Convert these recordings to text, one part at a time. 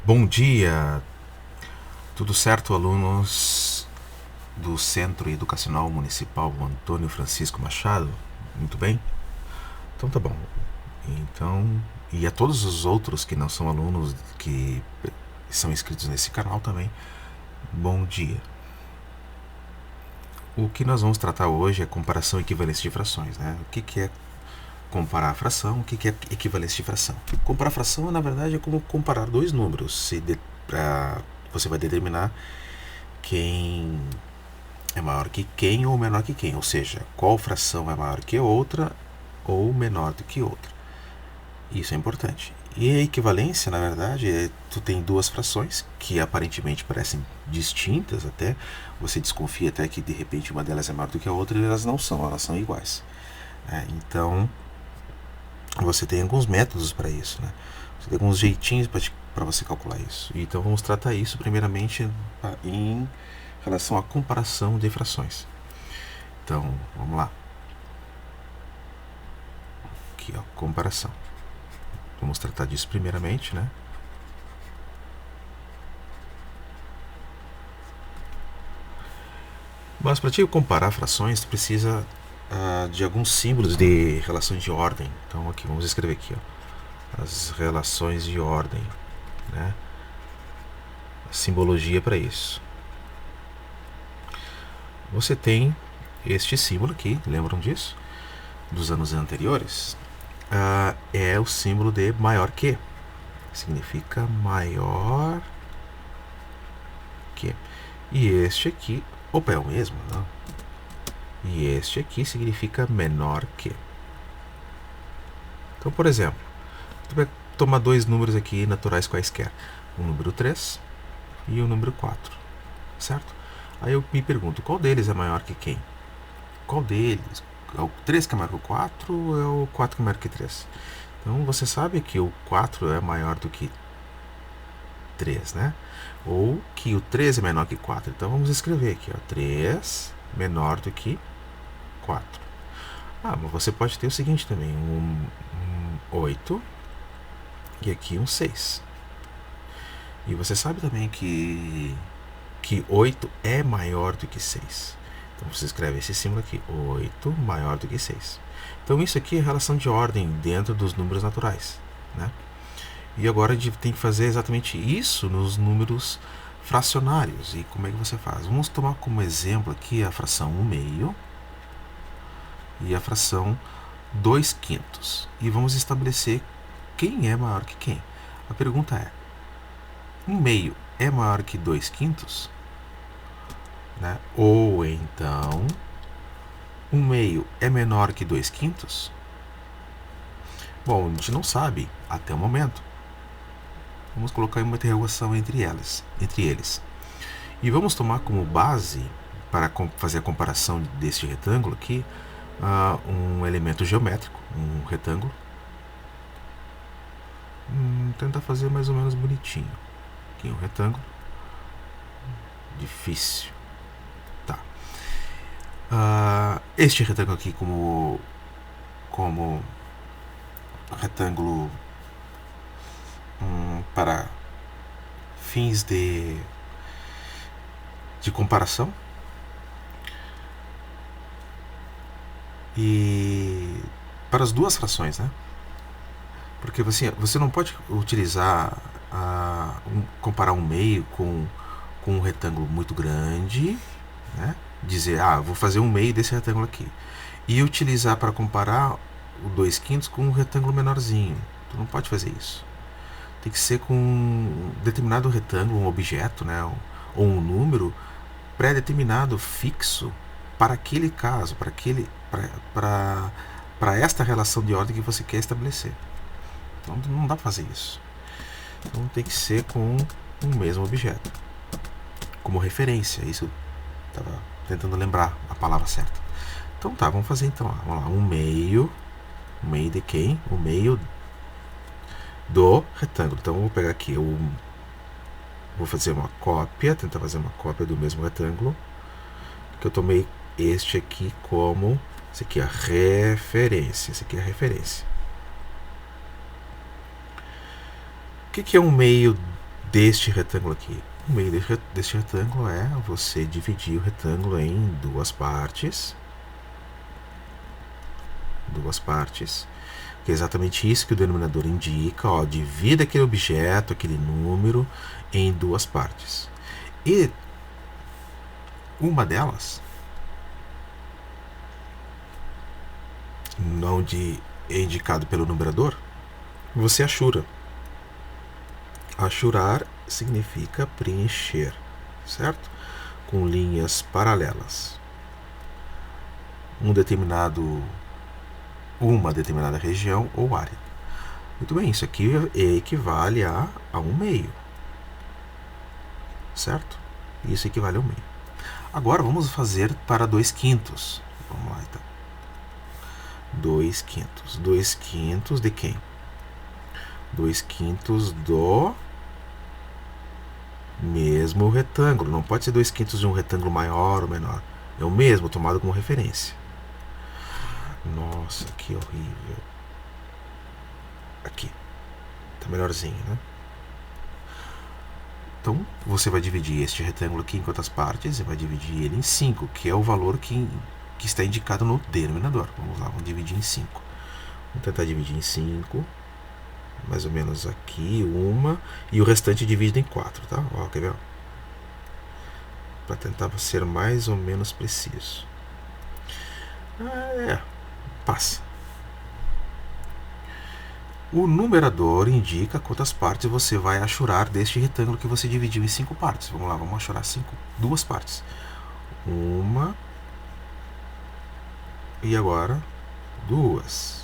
Bom dia, tudo certo, alunos do Centro Educacional Municipal Antônio Francisco Machado? Muito bem? Então tá bom. Então, e a todos os outros que não são alunos que são inscritos nesse canal também, bom dia. O que nós vamos tratar hoje é comparação e equivalência de frações, né? O que é comparar a fração, o que é equivalência de fração? Comparar a fração, na verdade, é como comparar dois números. Você vai determinar quem é maior que quem ou menor que quem, ou seja, qual fração é maior que outra ou menor do que outra. Isso é importante. E a equivalência, na verdade, tu tem duas frações que aparentemente parecem distintas até, você desconfia até que de repente uma delas é maior do que a outra, e elas não são, elas são iguais. Então, você tem alguns métodos para isso, né? Você tem alguns jeitinhos para você calcular isso. Então vamos tratar isso primeiramente em relação à comparação de frações. Então, vamos lá. Aqui, ó, comparação. Vamos tratar disso primeiramente, né? Mas para te comparar frações, tu precisa de alguns símbolos de relações de ordem. Então aqui, vamos escrever aqui, ó, as relações de ordem, né? A simbologia para isso. Você tem este símbolo aqui, lembram disso? Dos anos anteriores? É o símbolo de maior que. Significa maior que. E este aqui, opa, é o mesmo, não? E este aqui significa menor que. Então, por exemplo, tu vai tomar dois números aqui naturais quaisquer. O número 3 e o número 4. Certo? Aí eu me pergunto, qual deles é maior que quem? Qual deles? É o 3 que é maior que o 4 ou é o 4 que é maior que 3? Então, você sabe que o 4 é maior do que 3, né? Ou que o 3 é menor que 4. Então, vamos escrever aqui, ó, 3 menor do que 4. Mas você pode ter o seguinte também, um 8 e aqui um 6. E você sabe também que 8 é maior do que 6. Então você escreve esse símbolo aqui, 8 maior do que 6. Então isso aqui é relação de ordem dentro dos números naturais, né? E agora a gente tem que fazer exatamente isso nos números fracionários. E como é que você faz? Vamos tomar como exemplo aqui a fração 1/2 e a fração 2/5. E vamos estabelecer quem é maior que quem. A pergunta é, 1/2 é maior que 2/5? Né? Ou então, 1/2 é menor que 2/5? Bom, a gente não sabe até o momento. Vamos colocar uma interrogação entre eles. E vamos tomar como base, para fazer a comparação deste retângulo aqui, um elemento geométrico, um retângulo. Tentar fazer mais ou menos bonitinho. Aqui um retângulo. Difícil. Tá. Este retângulo aqui como retângulo para fins de comparação. E para as duas frações, né? Porque você não pode utilizar comparar 1/2 com um retângulo muito grande, né? Dizer, vou fazer 1/2 desse retângulo aqui, e utilizar para comparar o 2/5 com um retângulo menorzinho. Tu não pode fazer isso. Tem que ser com um determinado retângulo, um objeto, né? Ou um número pré-determinado, fixo, para aquele caso, para esta relação de ordem que você quer estabelecer. Então não dá para fazer isso. Então tem que ser com um mesmo objeto como referência. Isso eu estava tentando lembrar a palavra certa. Então tá, vamos fazer então. Vamos lá, 1/2 de quem? O meio do retângulo. Então, eu vou pegar aqui, vou fazer uma cópia, tentar fazer uma cópia do mesmo retângulo, que eu tomei este aqui como, esse aqui é a referência, esse aqui é a referência. O que é um meio deste retângulo aqui? O meio deste retângulo é você dividir o retângulo em duas partes, que é exatamente isso que o denominador indica, ó, divida aquele objeto, aquele número, em duas partes. E uma delas, não é indicado pelo numerador, você achura. Achurar significa preencher, certo? Com linhas paralelas. Uma determinada região ou área. Muito bem, isso aqui equivale a um meio, certo? Isso equivale a um meio. Agora vamos fazer para 2/5. Vamos lá, então. 2/5. 2/5 de quem? 2/5 do mesmo retângulo. Não pode ser 2/5 de um retângulo maior ou menor. É o mesmo, tomado como referência. Nossa, que horrível. Aqui. Tá melhorzinho, né? Então, você vai dividir este retângulo aqui em quantas partes? Você vai dividir ele em 5, que é o valor que está indicado no denominador. Vamos lá, vamos dividir em 5. Vamos tentar dividir em 5. Mais ou menos aqui, uma. E o restante dividido em 4, tá? Ó, quer ver? Para tentar ser mais ou menos preciso. Passa. O numerador indica quantas partes você vai achurar deste retângulo que você dividiu em 5 partes. Vamos lá, vamos achurar 2 partes. Uma. E agora, 2.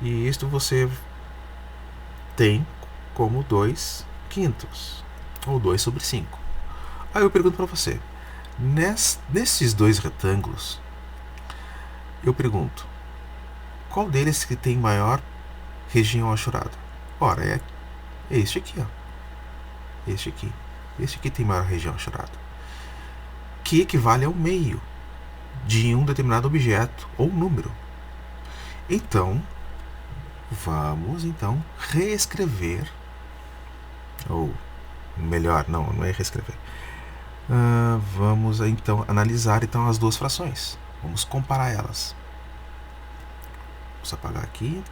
E isto você tem como 2/5, ou 2/5. Aí eu pergunto para você, nesses dois retângulos, eu pergunto, qual deles que tem maior região achurada? Ora, é este aqui, ó. Este aqui. Este aqui tem maior região achurada, que equivale ao meio de um determinado objeto ou número. Então, vamos então reescrever, ou melhor, não é reescrever. Vamos então analisar então as duas frações. Vamos comparar elas. Vamos apagar aqui.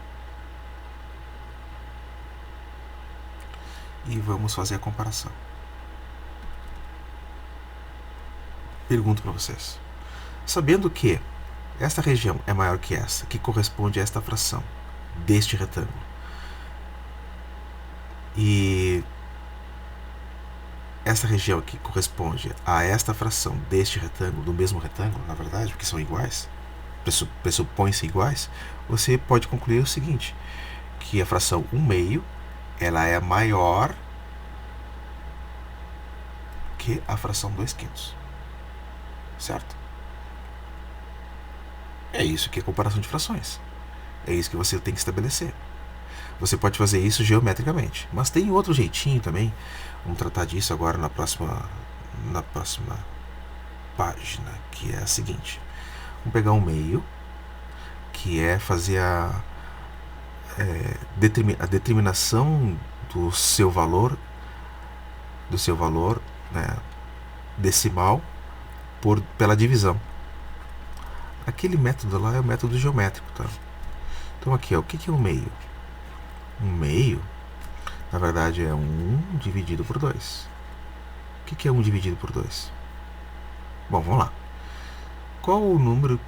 E vamos fazer a comparação. Pergunto para vocês. Sabendo que esta região é maior que essa, que corresponde a esta fração deste retângulo, e esta região aqui corresponde a esta fração deste retângulo, do mesmo retângulo, na verdade, porque são iguais, pressupõem-se iguais, você pode concluir o seguinte, que a fração 1/2, ela é maior que a fração 2/5. Certo? É isso que é comparação de frações. É isso que você tem que estabelecer. Você pode fazer isso geometricamente, mas tem outro jeitinho também. Vamos tratar disso agora na próxima página, que é a seguinte. Vamos pegar um meio, que é fazer a determinação do seu valor, né, decimal pela divisão. Aquele método lá é o método geométrico, tá? Então aqui, ó, o que é um meio? Um meio, na verdade, é 1 dividido por 2. O que é 1 dividido por 2? Bom, vamos lá. Qual o número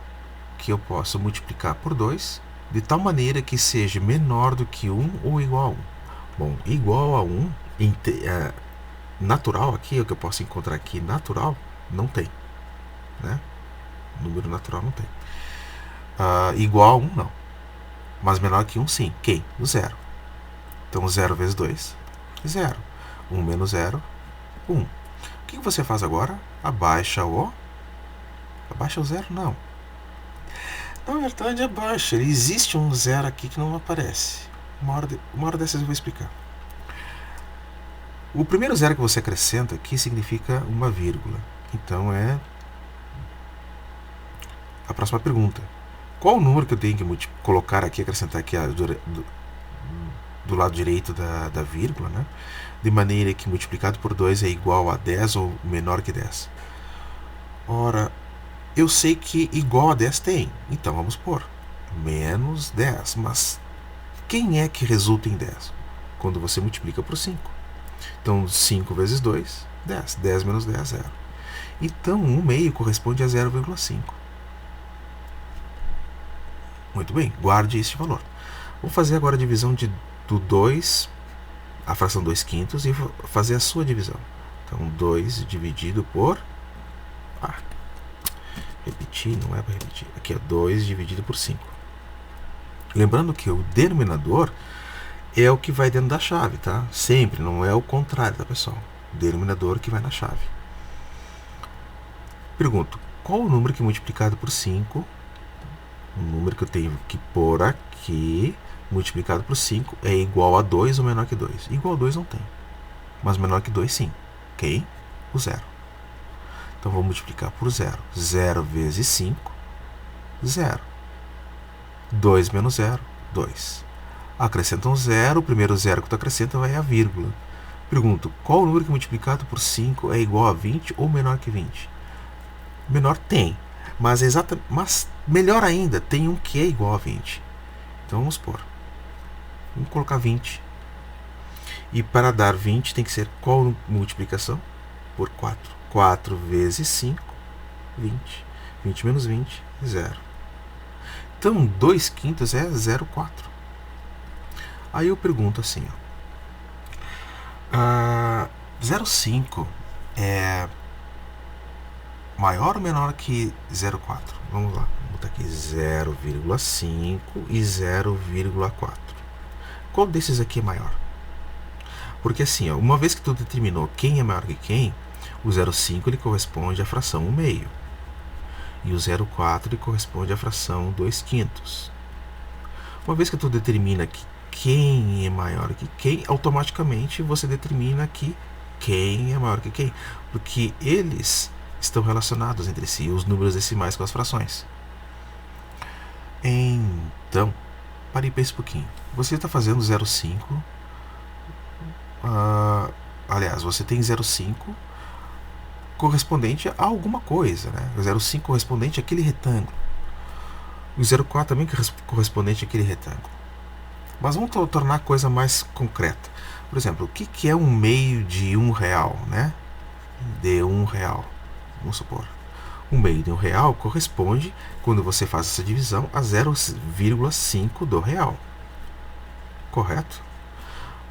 que eu posso multiplicar por 2 de tal maneira que seja menor do que 1 ou igual a 1? Bom, igual a 1, natural aqui, o que eu posso encontrar aqui, natural, não tem. Né? Número natural não tem. Igual a 1, não. Mas menor que 1, sim. Quem? O 0. Então, 0 vezes 2, 0. 1 menos 0, 1. O que você faz agora? Abaixa o 0? Não. Na verdade é baixa. Existe um zero aqui que não aparece. Uma hora dessas eu vou explicar. O primeiro zero que você acrescenta aqui significa uma vírgula. Então é a próxima pergunta. Qual o número que eu tenho que colocar aqui, acrescentar aqui do lado direito da vírgula, né? De maneira que multiplicado por 2 é igual a 10 ou menor que 10. Ora, eu sei que igual a 10 tem, então vamos pôr menos 10. Mas quem é que resulta em 10? Quando você multiplica por 5. Então 5 vezes 2, 10. 10 menos 10, 0. Então 1 meio corresponde a 0,5. Muito bem, guarde este valor. Vou fazer agora a divisão do 2, a fração 2 quintos, e vou fazer a sua divisão. Então 2 dividido por... repetir, não é para repetir. Aqui é 2 dividido por 5. Lembrando que o denominador é o que vai dentro da chave, tá? Sempre, não é o contrário, tá, pessoal? Denominador que vai na chave. Pergunto, qual o número que multiplicado por 5, o número que eu tenho que pôr aqui, multiplicado por 5, é igual a 2 ou menor que 2? Igual a 2 não tem, mas menor que 2 sim. Ok? O zero. Então, vou multiplicar por 0. 0 vezes 5, 0. 2 menos 0, 2. Acrescenta um 0, o primeiro 0 que tu acrescenta vai a vírgula. Pergunto, qual o número que multiplicado por 5 é igual a 20 ou menor que 20? Menor tem, mas melhor ainda, tem um que é igual a 20. Então, vamos pôr. Vamos colocar 20. E para dar 20 tem que ser qual multiplicação? Por 4. 4 vezes 5, 20. 20 menos 20, 0. Então, 2 quintos é 0,4. Aí eu pergunto assim, 0,5 é maior ou menor que 0,4? Vamos lá, vou botar aqui 0,5 e 0,4. Qual desses aqui é maior? Porque assim, uma vez que tu determinou quem é maior que quem, o 0,5 ele corresponde à fração 1 meio. E o 0,4 ele corresponde à fração 2 quintos. Uma vez que tu determina que quem é maior que quem, automaticamente você determina que quem é maior que quem. Porque eles estão relacionados entre si, os números decimais com as frações. Então, pare e pense um pouquinho. Você está fazendo 0,5. Aliás, você tem 0,5 correspondente a alguma coisa, né? O 0,5 correspondente àquele retângulo. O 0,4 também correspondente àquele retângulo. Mas vamos tornar a coisa mais concreta. Por exemplo, o que é um meio de R$1, né? De R$1, vamos supor. Um meio de R$1 corresponde, quando você faz essa divisão, a 0,5 do real. Correto?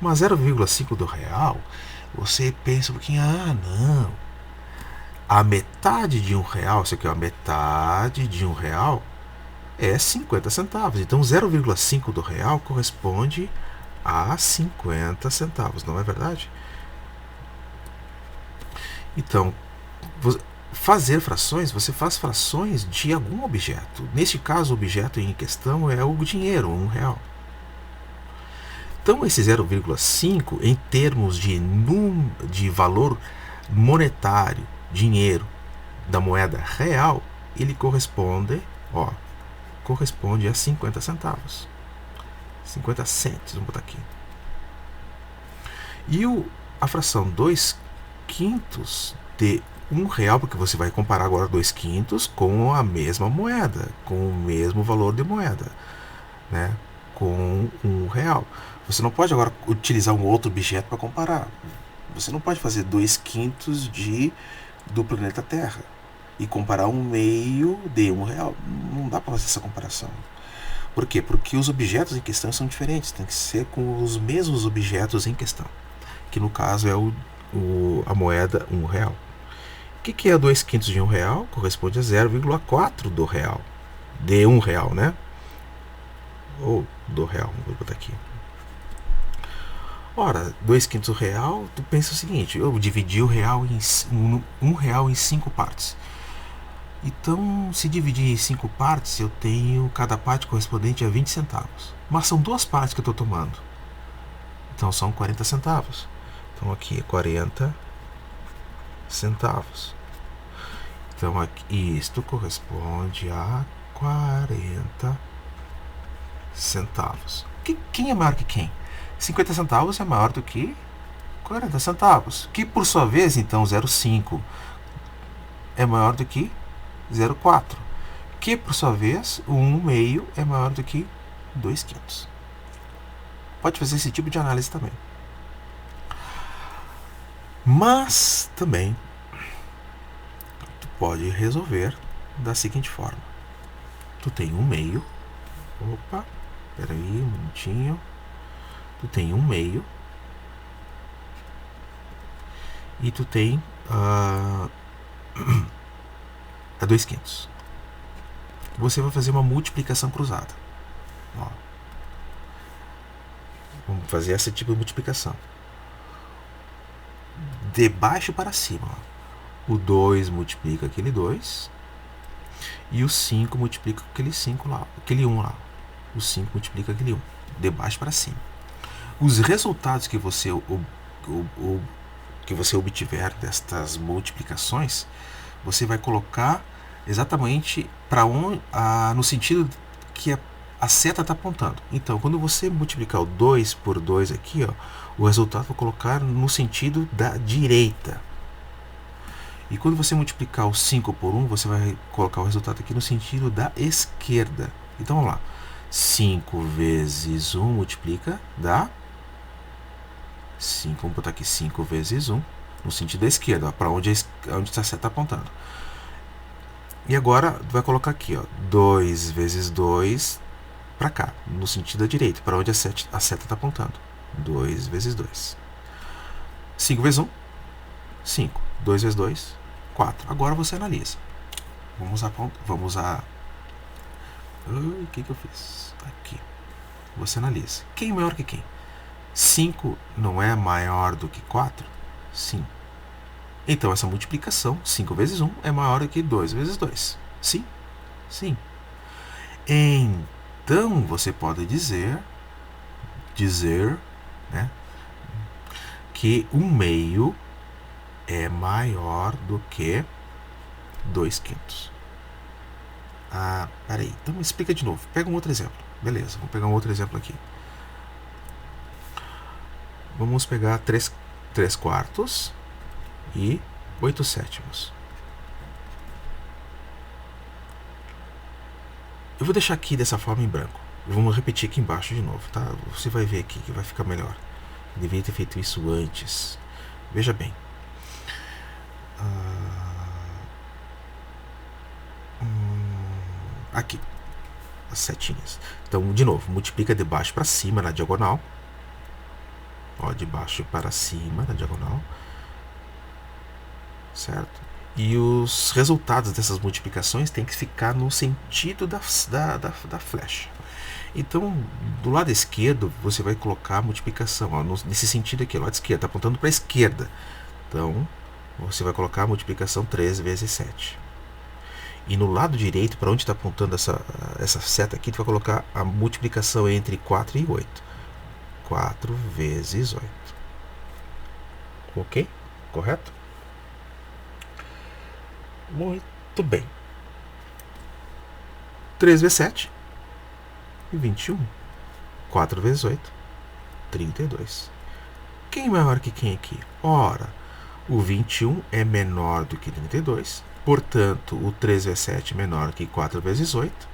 Mas 0,5 do real, você pensa um pouquinho, não. A metade de R$1, isso aqui é a metade de R$1, é 50 centavos. Então 0,5 do real corresponde a 50 centavos, não é verdade? Então, fazer frações, você faz frações de algum objeto. Neste caso, o objeto em questão é o dinheiro, R$1. Então, esse 0,5, em termos de valor monetário, dinheiro, da moeda real, ele corresponde a 50 centavos. 50 cents, vamos botar aqui. E a fração 2 quintos de R$1, porque você vai comparar agora 2 quintos com a mesma moeda, com o mesmo valor de moeda, né? Com R$1. Você não pode agora utilizar um outro objeto para comparar. Você não pode fazer 2 quintos do planeta Terra e comparar 1 meio de R$1. Não dá para fazer essa comparação. Por quê? Porque os objetos em questão são diferentes. Tem que ser com os mesmos objetos em questão, que no caso é a moeda R$1. O que é 2 quintos de R$1? Corresponde a 0,4 do real. De R$1, né? Ou do real, vou botar aqui. Ora, 2 quintos do real, tu pensa o seguinte, eu dividi o real em R$1 em 5 partes. Então, se dividir em 5 partes, eu tenho cada parte correspondente a 20 centavos. Mas são 2 partes que eu estou tomando. Então, são 40 centavos. Então, aqui é 40 centavos. Então, aqui, isto corresponde a 40 centavos. Quem é maior que quem? 50 centavos é maior do que 40 centavos. Que, por sua vez, então, 0,5 é maior do que 0,4. Que, por sua vez, o 1,5 é maior do que 2/5. Pode fazer esse tipo de análise também. Mas, também, tu pode resolver da seguinte forma. Tu tem 1,5. Opa, peraí, um minutinho. Tu tem 1,5. E tu tem a 2/5. Você vai fazer uma multiplicação cruzada. Ó. Vamos fazer esse tipo de multiplicação. De baixo para cima. Ó. O 2 multiplica aquele 2. E o 5 multiplica aquele 5 lá. Aquele 1 lá. O 5 multiplica aquele 1. De baixo para cima. Os resultados que você obtiver destas multiplicações, você vai colocar exatamente para onde, no sentido que a seta está apontando. Então, quando você multiplicar o 2 por 2 aqui, ó, o resultado vai colocar no sentido da direita. E quando você multiplicar o 5 por 1, você vai colocar o resultado aqui no sentido da esquerda. Então, vamos lá. 5 vezes 1 multiplica, dá 5. Vamos botar aqui 5 vezes 1 no sentido da esquerda, para onde a seta está apontando. E agora vai colocar aqui, ó, 2 vezes 2 para cá, no sentido da direita, para onde a seta está apontando. 2 vezes 2. 5 vezes 1, 5. 2 vezes 2, 4. Agora você analisa. Vamos a... O que eu fiz? Aqui. Você analisa. Quem é maior que quem? 5 não é maior do que 4? Sim. Então, essa multiplicação, 5 vezes 1, é maior do que 2 vezes 2. Sim? Sim. Então, você pode dizer, né, que 1/2 é maior do que 2/5. Peraí. Então, me explica de novo. Pega um outro exemplo. Beleza, vou pegar um outro exemplo aqui. Vamos pegar 3 quartos e 8/7. Eu vou deixar aqui dessa forma em branco. Vamos repetir aqui embaixo de novo, tá? Você vai ver aqui que vai ficar melhor. Eu deveria ter feito isso antes. Veja bem. Aqui. As setinhas. Então, de novo, multiplica de baixo para cima na diagonal. Ó, de baixo para cima na diagonal. Certo? E os resultados dessas multiplicações têm que ficar no sentido da flecha. Então, do lado esquerdo, você vai colocar a multiplicação, ó, nesse sentido aqui, lado esquerdo, está apontando para a esquerda. Então, você vai colocar a multiplicação 3 vezes 7. E no lado direito, para onde está apontando essa seta aqui, tu vai colocar a multiplicação entre 4 e 8. 4 vezes 8. Ok? Correto? Muito bem. 3 vezes 7 e 21. 4 vezes 8, 32. Quem é maior que quem aqui? Ora, o 21 é menor do que 32. Portanto, o 3 vezes 7 é menor que 4 vezes 8.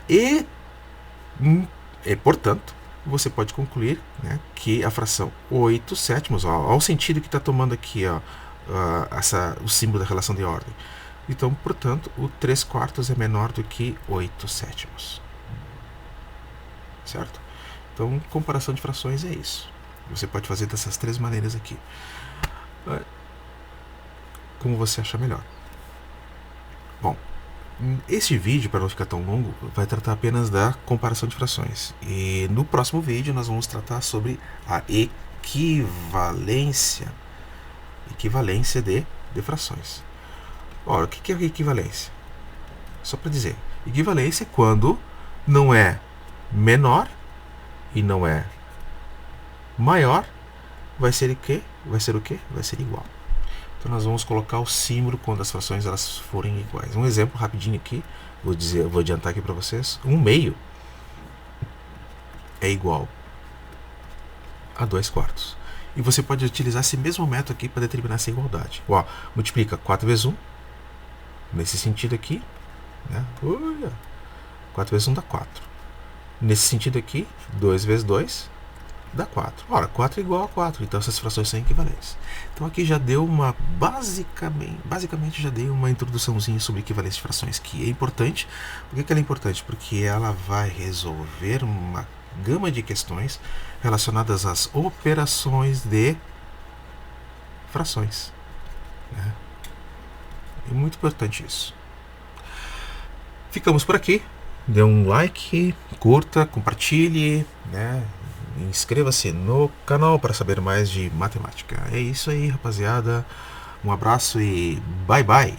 E portanto, você pode concluir, né, que a fração 8/7, ó, o sentido que está tomando aqui, ó, o símbolo da relação de ordem. Então, portanto, o 3 quartos é menor do que 8/7. Certo? Então, comparação de frações é isso. Você pode fazer dessas 3 maneiras aqui. Como você achar melhor. Bom, este vídeo, para não ficar tão longo, vai tratar apenas da comparação de frações. E no próximo vídeo nós vamos tratar sobre a equivalência de frações. Ora, o que é equivalência? Só para dizer. Equivalência é quando não é menor e não é maior, vai ser o quê? Vai ser o quê? Vai ser igual. Então nós vamos colocar o símbolo quando as frações elas forem iguais. Um exemplo rapidinho aqui, vou adiantar aqui para vocês. 1/2 é igual a 2/4. E você pode utilizar esse mesmo método aqui para determinar essa igualdade. Ó, multiplica 4 vezes 1, nesse sentido aqui, né? 4 vezes 1 dá 4. Nesse sentido aqui, 2 vezes 2 dá 4. Ora, 4 é igual a 4, então essas frações são equivalentes. Então aqui já deu uma, basicamente já dei uma introduçãozinha sobre equivalência de frações, que é importante. Por que ela é importante? Porque ela vai resolver uma gama de questões relacionadas às operações de frações, né? É muito importante isso. Ficamos por aqui. Dê um like, curta, compartilhe, né? Inscreva-se no canal para saber mais de matemática. É isso aí, rapaziada. Um abraço e bye bye.